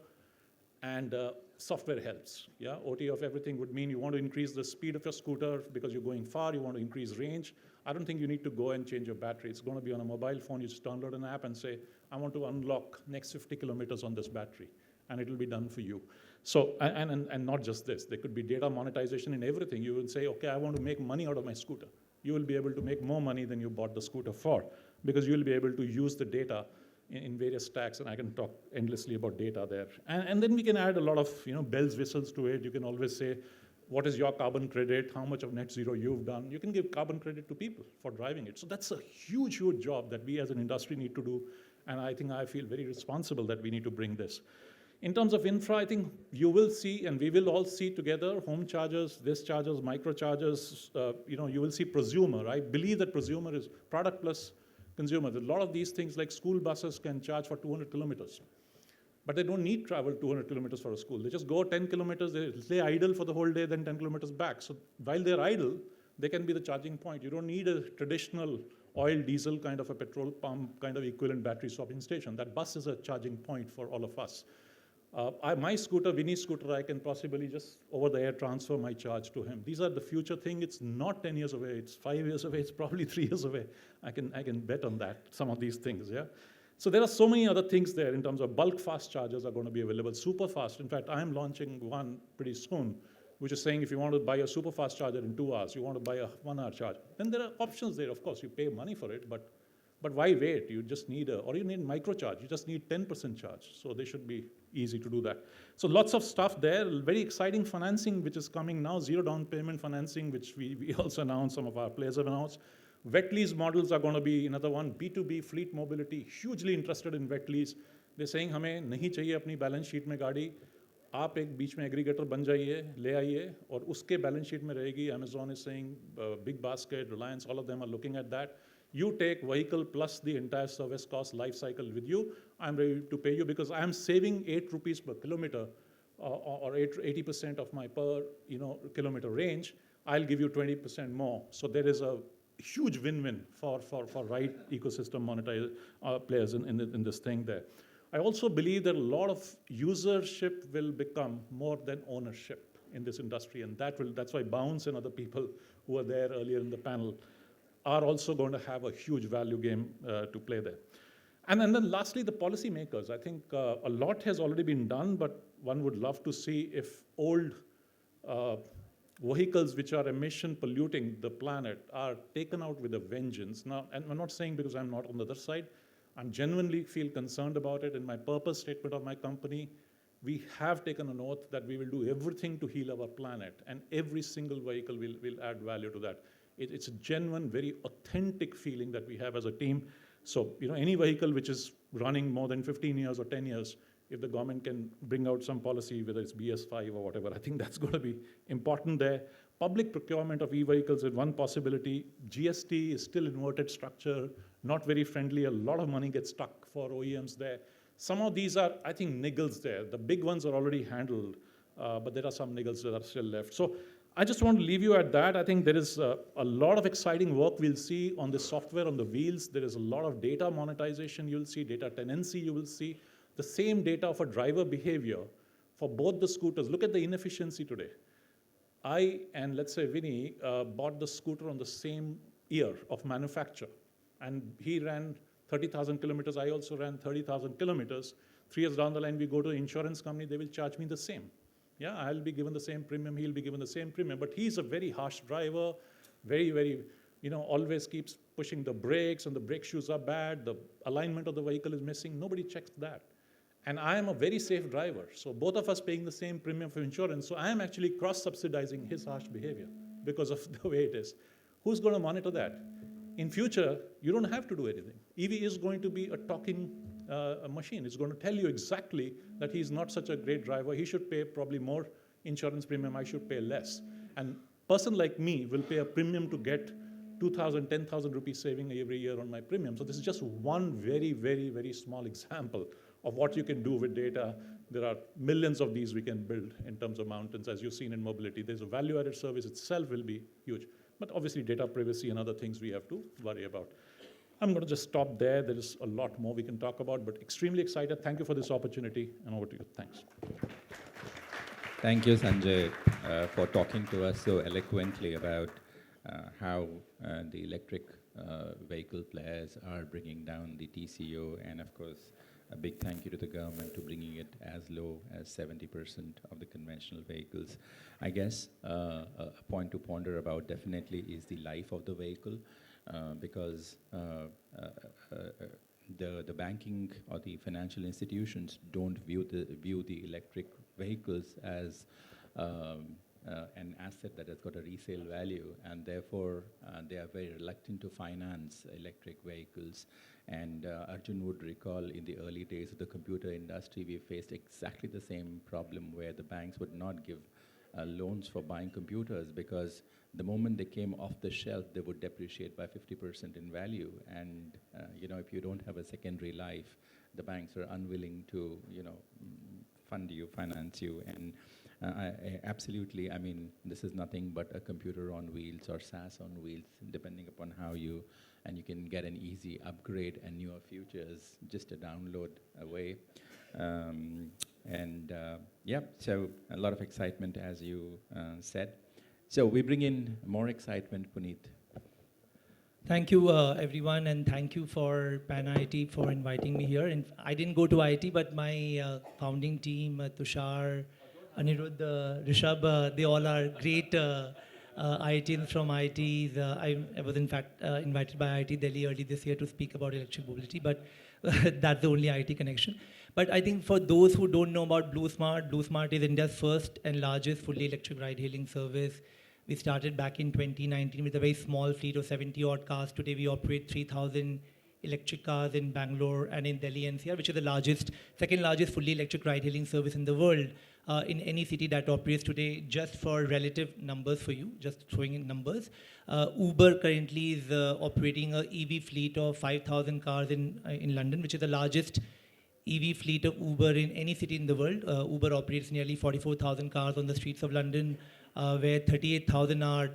And software helps. Yeah, OTA of everything would mean you want to increase the speed of your scooter because you're going far, you want to increase range. I don't think you need to go and change your battery. It's going to be on a mobile phone. You just download an app and say, I want to unlock next 50 kilometers on this battery, and it'll be done for you. So, and not just this, there could be data monetization in everything. You will say, okay, I want to make money out of my scooter. You will be able to make more money than you bought the scooter for, because you will be able to use the data in various stacks, and I can talk endlessly about data there. And then we can add a lot of bells, whistles to it. You can always say, what is your carbon credit? How much of net zero you've done? You can give carbon credit to people for driving it. So that's a huge, huge job that we as an industry need to do. And I think I feel very responsible that we need to bring this. In terms of infra, I think you will see, and we will all see together, home chargers, this chargers, micro chargers, you will see prosumer. I believe that prosumer is product plus consumer. A lot of these things like school buses can charge for 200 kilometers. But they don't need travel 200 kilometers for a school. They just go 10 kilometers, they stay idle for the whole day, then 10 kilometers back. So while they're idle, they can be the charging point. You don't need a traditional oil, diesel kind of a petrol pump kind of equivalent battery swapping station. That bus is a charging point for all of us. My scooter, Vinny's scooter, I can possibly just over the air transfer my charge to him. These are the future thing. It's not 10 years away. It's 5 years away. It's probably 3 years away. I can bet on that, some of these things, yeah? So there are so many other things there in terms of bulk fast chargers are going to be available, super fast. In fact, I'm launching one pretty soon, which is saying if you want to buy a super fast charger in 2 hours, you want to buy a 1 hour charge. Then there are options there, of course. You pay money for it, but why wait? You just need or you need microcharge. You just need 10% charge. So they should be easy to do that. So lots of stuff there. Very exciting financing, which is coming now. Zero down payment financing, which we also announced, some of our players have announced. Wet lease models are going to be another one. B2B fleet mobility, hugely interested in wet lease. They're saying, हमें नहीं चाहिए अपनी balance sheet में गाड़ी. आप एक बीच में aggregator बन जाइए, ले आइए, और उसके balance sheet में रहेगी. Amazon is saying, Big Basket, Reliance, all of them are looking at that. You take vehicle plus the entire service cost life cycle with you. I'm ready to pay you because I'm saving 8 rupees per kilometer or 80% of my per kilometer range. I'll give you 20% more. So there is a huge win-win for ride ecosystem players in this thing there. I also believe that a lot of usership will become more than ownership in this industry, and that's why Bounce and other people who were there earlier in the panel are also going to have a huge value game to play there. And then lastly, the policymakers. I think a lot has already been done, but one would love to see if old vehicles which are emission polluting the planet are taken out with a vengeance. Now, and I'm not saying because I'm not on the other side, I genuinely feel concerned about it. In my purpose statement of my company, we have taken an oath that we will do everything to heal our planet, and every single vehicle will add value to that. It's a genuine, very authentic feeling that we have as a team. So, any vehicle which is running more than 15 years or 10 years, if the government can bring out some policy, whether it's BS5 or whatever, I think that's going to be important there. Public procurement of e-vehicles is one possibility. GST is still inverted structure, not very friendly. A lot of money gets stuck for OEMs there. Some of these are, I think, niggles there. The big ones are already handled, but there are some niggles that are still left. So I just want to leave you at that. I think there is a lot of exciting work we'll see on the software on the wheels. There is a lot of data monetization you'll see, data tenancy you will see. The same data for driver behavior for both the scooters. Look at the inefficiency today. I and let's say Vinny bought the scooter on the same year of manufacture, and he ran 30,000 kilometers. I also ran 30,000 kilometers. 3 years down the line, we go to an insurance company, they will charge me the same. Yeah, I'll be given the same premium, he'll be given the same premium, but he's a very harsh driver, very, always keeps pushing the brakes, and the brake shoes are bad, the alignment of the vehicle is missing, nobody checks that. And I am a very safe driver, so both of us paying the same premium for insurance, so I am actually cross-subsidizing his harsh behavior because of the way it is. Who's going to monitor that? In future, you don't have to do anything. EV is going to be a talking machine. It's going to tell you exactly that he's not such a great driver. He should pay probably more insurance premium. I should pay less. And a person like me will pay a premium to get 2,000, 10,000 rupees saving every year on my premium. So this is just one very small example of what you can do with data. There are millions of these we can build in terms of mountains, as you've seen in mobility. There's a value-added service itself will be huge. But obviously data privacy and other things we have to worry about. I'm going to just stop there. There is a lot more we can talk about, but extremely excited. Thank you for this opportunity, and over to you. Thanks. Thank you, Sanjay, for talking to us so eloquently about how the electric vehicle players are bringing down the TCO, and of course, a big thank you to the government to bringing it as low as 70% of the conventional vehicles. I guess a point to ponder about definitely is the life of the vehicle, because the banking or the financial institutions don't view the electric vehicles as an asset that has got a resale value, and therefore they are very reluctant to finance electric vehicles. And Arjun would recall in the early days of the computer industry, we faced exactly the same problem where the banks would not give loans for buying computers, because the moment they came off the shelf, they would depreciate by 50% in value. And if you don't have a secondary life, the banks are unwilling to fund you, finance you. And absolutely, I mean, this is nothing but a computer on wheels or SaaS on wheels, depending upon how you can get an easy upgrade and newer features, just a download away. So a lot of excitement, as you said. So we bring in more excitement, Puneet. Thank you, everyone, and thank you for Pan IIT for inviting me here. And I didn't go to IIT, but my founding team, Tushar, Anirudh, Rishabh, they all are great IITians from IITs. I was in fact invited by IIT Delhi early this year to speak about electric mobility, but that's the only IIT connection. But I think for those who don't know about BlueSmart is India's first and largest fully electric ride-hailing service. We started back in 2019 with a very small fleet of 70 odd cars. Today we operate 3,000 electric cars in Bangalore and in Delhi NCR, which is the second largest fully electric ride-hailing service in the world. In any city that operates today, just for relative numbers for you, just throwing in numbers. Uber currently is operating an EV fleet of 5,000 cars in London, which is the largest EV fleet of Uber in any city in the world. Uber operates nearly 44,000 cars on the streets of London, where 38,000 are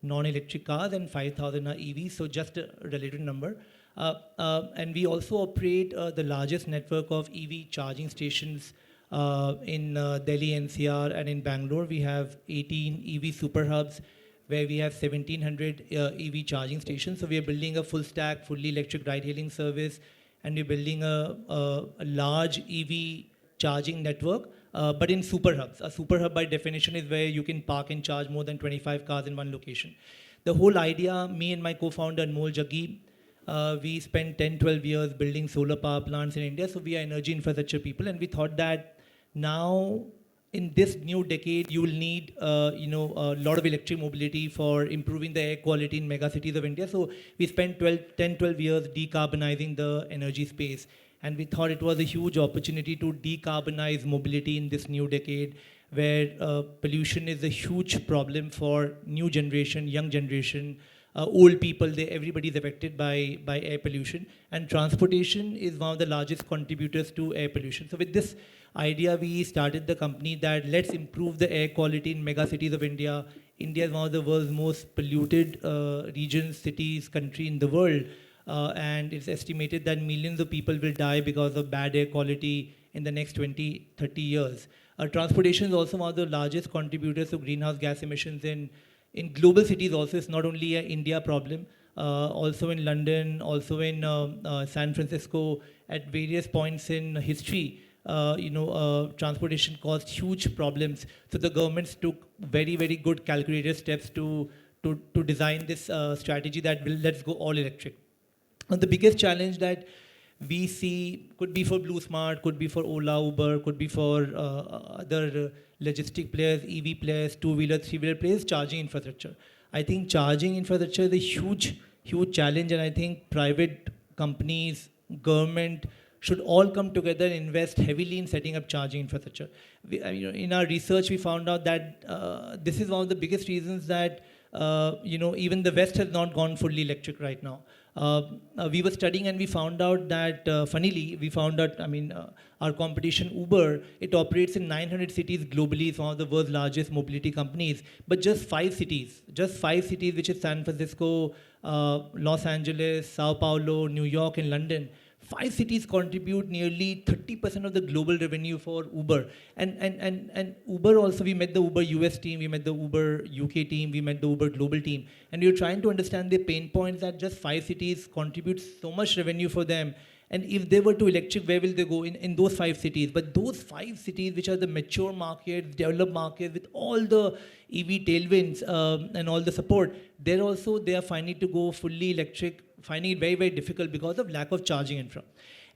non-electric cars and 5,000 are EVs, so just a relative number. And we also operate the largest network of EV charging stations in Delhi NCR and in Bangalore. We have 18 EV super hubs where we have 1,700 EV charging stations. So we are building a full stack, fully electric ride-hailing service, and we're building a large EV charging network, but in super hubs. A super hub by definition is where you can park and charge more than 25 cars in one location. The whole idea, me and my co-founder Anmol Jaggi, we spent 10, 12 years building solar power plants in India, so we are energy infrastructure people, and we thought that now in this new decade, you will need a lot of electric mobility for improving the air quality in mega cities of India. So we spent 10, 12 years decarbonizing the energy space. And we thought it was a huge opportunity to decarbonize mobility in this new decade, where pollution is a huge problem for new generation, young generation, old people. Everybody is affected by air pollution. And transportation is one of the largest contributors to air pollution. So with this idea, we started the company that let's improve the air quality in mega cities of India. India is one of the world's most polluted regions, cities, country in the world. And it's estimated that millions of people will die because of bad air quality in the next 20, 30 years. Transportation is also one of the largest contributors to greenhouse gas emissions in global cities also. It's not only an India problem, also in London, also in San Francisco, at various points in history. Transportation caused huge problems. So the governments took very, very good calculated steps to design this strategy that let's go all electric. And the biggest challenge that we see could be for Blue Smart, could be for Ola, Uber, could be for other logistic players, EV players, two-wheeler, three-wheeler players, charging infrastructure. I think charging infrastructure is a huge, huge challenge, and I think private companies, government should all come together and invest heavily in setting up charging infrastructure. In our research, we found out that this is one of the biggest reasons that even the West has not gone fully electric right now. We were studying and we found out that, funnily, our competition Uber, it operates in 900 cities globally. It's one of the world's largest mobility companies. But just five cities, which is San Francisco, Los Angeles, Sao Paulo, New York, and London. 5 cities contribute nearly 30% of the global revenue for Uber. And Uber also, we met the Uber US team, we met the Uber UK team, we met the Uber global team. And we were trying to understand the pain points that just 5 cities contribute so much revenue for them. And if they were to electric, where will they go in those 5 cities? But those 5 cities, which are the mature markets, developed markets, with all the EV tailwinds and all the support, they are finding to go fully electric, finding it very, very difficult because of lack of charging infra.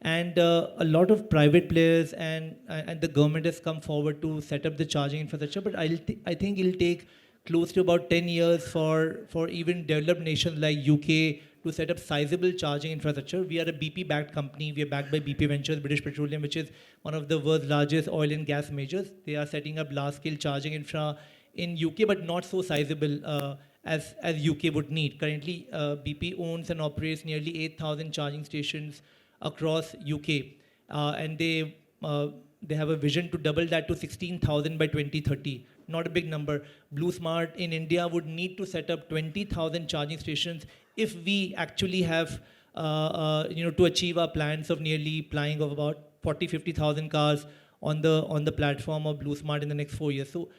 And a lot of private players and the government has come forward to set up the charging infrastructure, but I think it'll take close to about 10 years for even developed nations like UK to set up sizable charging infrastructure. We are a BP-backed company. We are backed by BP Ventures, British Petroleum, which is one of the world's largest oil and gas majors. They are setting up large-scale charging infra in UK, but not so sizable as UK would need. Currently, BP owns and operates nearly 8,000 charging stations across UK, and they have a vision to double that to 16,000 by 2030. Not a big number. Blue Smart in India would need to set up 20,000 charging stations if we actually have, to achieve our plans of nearly plying of about 50,000 cars on the platform of Blue Smart in the next 4 years. So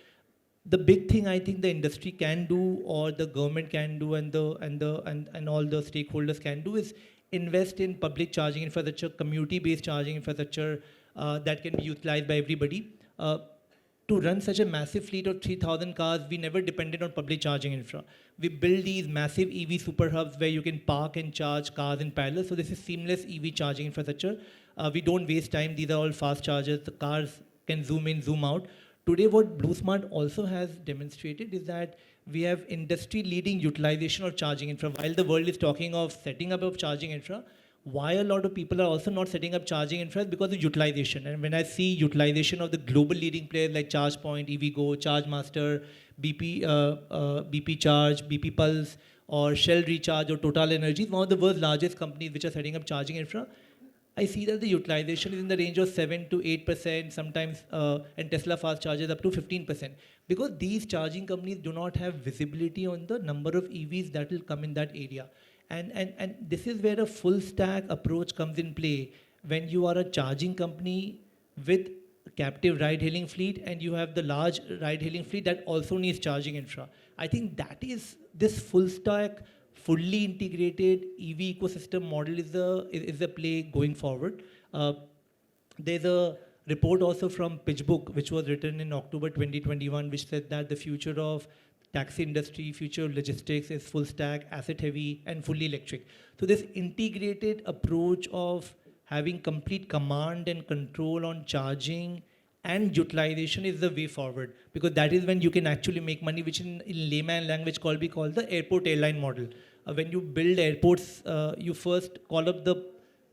the big thing I think the industry can do, or the government can do, and all the stakeholders can do, is invest in public charging infrastructure, community-based charging infrastructure that can be utilized by everybody. To run such a massive fleet of 3,000 cars, we never depended on public charging infra. We build these massive EV super hubs where you can park and charge cars in parallel. So this is seamless EV charging infrastructure. We don't waste time. These are all fast chargers. The cars can zoom in, zoom out. Today, what Blue Smart also has demonstrated is that we have industry-leading utilization of charging infra. While the world is talking of setting up of charging infra, why a lot of people are also not setting up charging infra is because of utilization. And when I see utilization of the global leading players like ChargePoint, EVgo, ChargeMaster, BP Charge, BP Pulse, or Shell Recharge, or Total Energies, one of the world's largest companies which are setting up charging infra, I see that the utilization is in the range of 7 to 8%, sometimes, and Tesla fast charges up to 15%. Because these charging companies do not have visibility on the number of EVs that will come in that area. And this is where a full stack approach comes in play. When you are a charging company with a captive ride-hailing fleet, and you have the large ride-hailing fleet that also needs charging infra. I think that is this full stack, fully integrated EV ecosystem model is the play going forward. There's a report also from PitchBook, which was written in October 2021, which said that the future of taxi industry, future of logistics is full stack, asset heavy, and fully electric. So this integrated approach of having complete command and control on charging and utilization is the way forward, because that is when you can actually make money, which in layman language we call the airport airline model. When you build airports, you first call up the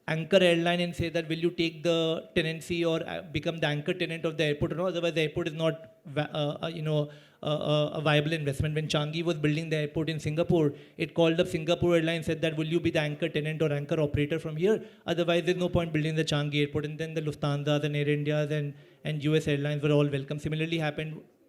anchor airline and say that will you take the tenancy or become the anchor tenant of the airport or not? Otherwise, the airport is not, a viable investment. When Changi was building the airport in Singapore, it called up Singapore Airlines, said that will you be the anchor tenant or anchor operator from here? Otherwise, there's no point building the Changi airport. And then the Lufthansa and Air India's and US Airlines were all welcome. Similarly,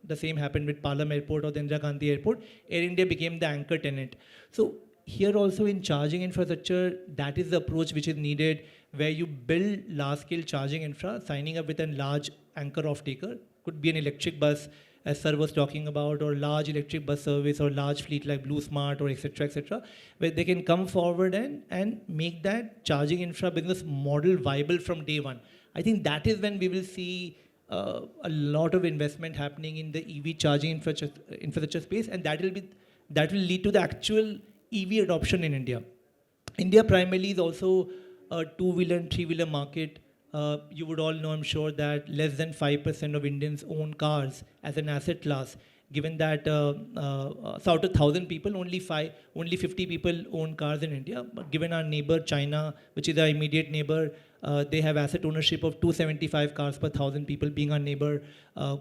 the same happened with Palam Airport or the Indira Gandhi Airport. Air India became the anchor tenant. So here also in charging infrastructure, that is the approach which is needed, where you build large-scale charging infra, signing up with a large anchor off-taker. Could be an electric bus, as Sir was talking about, or large electric bus service, or large fleet like Blue Smart, or etc., where they can come forward and make that charging infra business model viable from day one. I think that is when we will see a lot of investment happening in the EV charging infrastructure space, and that will lead to the actual EV adoption in India. India primarily is also a two-wheeler and three-wheeler market. You would all know, I'm sure, that less than 5% of Indians own cars as an asset class. Given that so out of 1,000 people, only 50 people own cars in India. But given our neighbor China, which is our immediate neighbor, they have asset ownership of 275 cars per 1,000 people, being our neighbor.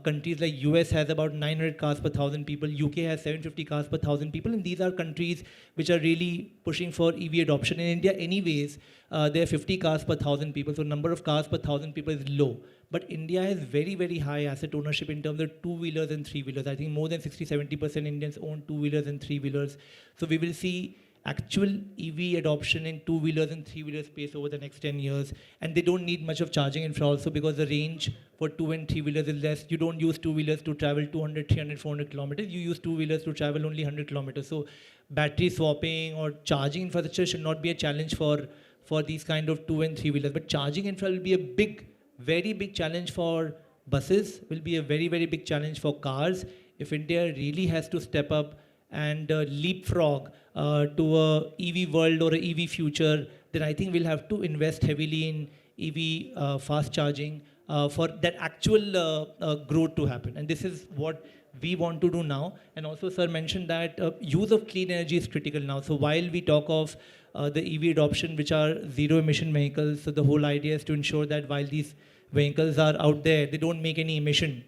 Countries like US has about 900 cars per 1,000 people. UK has 750 cars per 1,000 people. And these are countries which are really pushing for EV adoption. In India, anyways, there are 50 cars per 1,000 people. So number of cars per 1,000 people is low. But India has very, very high asset ownership in terms of two-wheelers and three-wheelers. I think more than 60-70% Indians own two-wheelers and three-wheelers. So we will see actual EV adoption in two-wheelers and three-wheeler space over the next 10 years. And they don't need much of charging infra also, because the range for two and three-wheelers is less. You don't use two-wheelers to travel 200, 300, 400 kilometers. You use two-wheelers to travel only 100 kilometers. So battery swapping or charging infrastructure should not be a challenge for these kind of two and three-wheelers. But charging infra will be a very big challenge for buses, will be a very, very big challenge for cars. If India really has to step up and leapfrog to a EV world or a EV future, then I think we'll have to invest heavily in EV fast charging for that actual growth to happen. And this is what we want to do now. And also, sir mentioned that use of clean energy is critical now. So while we talk of the EV adoption, which are zero emission vehicles, so the whole idea is to ensure that while these vehicles are out there, they don't make any emission.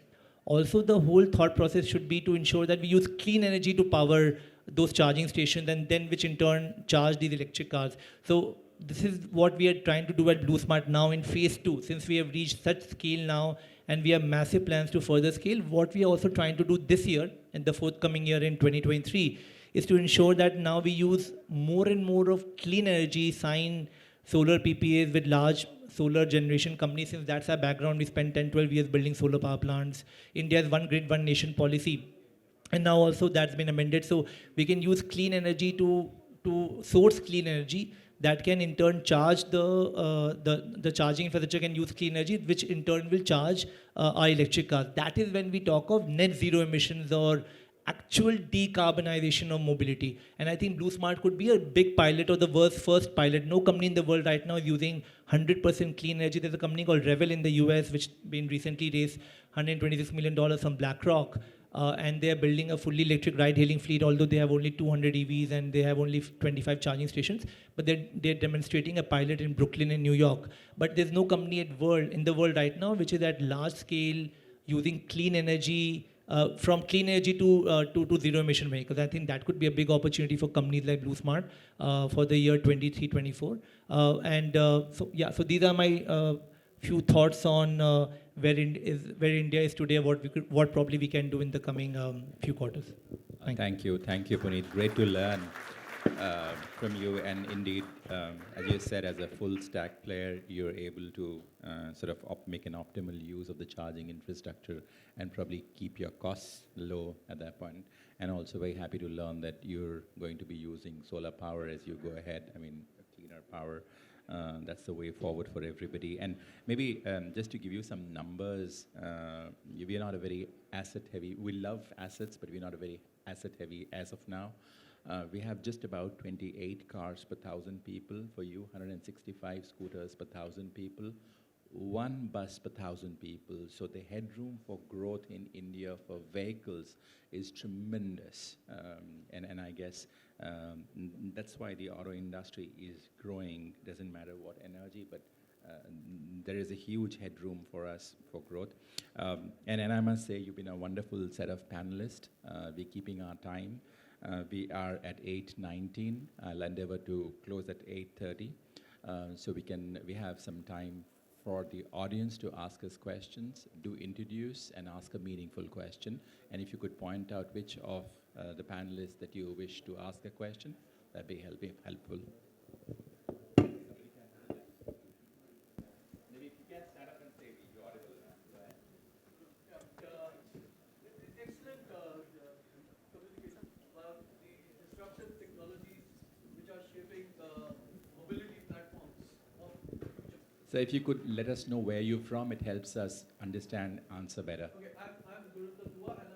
Also, the whole thought process should be to ensure that we use clean energy to power those charging stations, and then which in turn charge these electric cars. So this is what we are trying to do at Blue Smart now in phase 2. Since we have reached such scale now, and we have massive plans to further scale, what we are also trying to do this year and the forthcoming year in 2023 is to ensure that now we use more and more of clean energy, sign solar PPAs with large solar generation companies. Since that's our background, we spent 10, 12 years building solar power plants. India's one grid, one nation policy. And now also that's been amended. So we can use clean energy to source clean energy that can in turn charge the charging infrastructure, can use clean energy, which in turn will charge our electric cars. That is when we talk of net zero emissions or actual decarbonization of mobility. And I think Blue Smart could be a big pilot or the world's first pilot. No company in the world right now is using 100% clean energy. There's a company called Revel in the US, which been recently raised $126 million from BlackRock. And they are building a fully electric ride-hailing fleet, although they have only 200 EVs and they have only 25 charging stations. But they're demonstrating a pilot in Brooklyn in New York. But there's no company in the world right now which is at large scale using clean energy, from clean energy to zero emission vehicles. I think that could be a big opportunity for companies like Blue Smart for the year 23-24. So these are my few thoughts on where India is today, what probably we can do in the coming few quarters. Thank you, Puneet. Great to learn from you. And indeed, as you said, as a full stack player, you're able to sort of make an optimal use of the charging infrastructure and probably keep your costs low at that point. And also very happy to learn that you're going to be using solar power as you go ahead. I mean, cleaner power. That's the way forward for everybody. And maybe just to give you some numbers, we are not a very asset-heavy. We love assets, but we're not a very asset-heavy as of now. We have just about 28 cars per 1,000 people for you, 165 scooters per 1,000 people. one bus per 1,000 people. So the headroom for growth in India for vehicles is tremendous. And I guess that's why the auto industry is growing. Doesn't matter what energy, but there is a huge headroom for us for growth. And I must say, you've been a wonderful set of panelists. We're keeping our time. We are at 8:19. I'll endeavor to close at 8:30. So we have some time for the audience to ask us questions, do introduce and ask a meaningful question. And if you could point out which of the panelists that you wish to ask a question, that'd be helpful. Maybe if you can stand up and say you're audible. Go ahead. Excellent communication about the disruptive technologies which are shaping mobility platforms of the future. So if you could let us know where you're from, it helps us understand, answer better. Okay, I'm Guru Dua and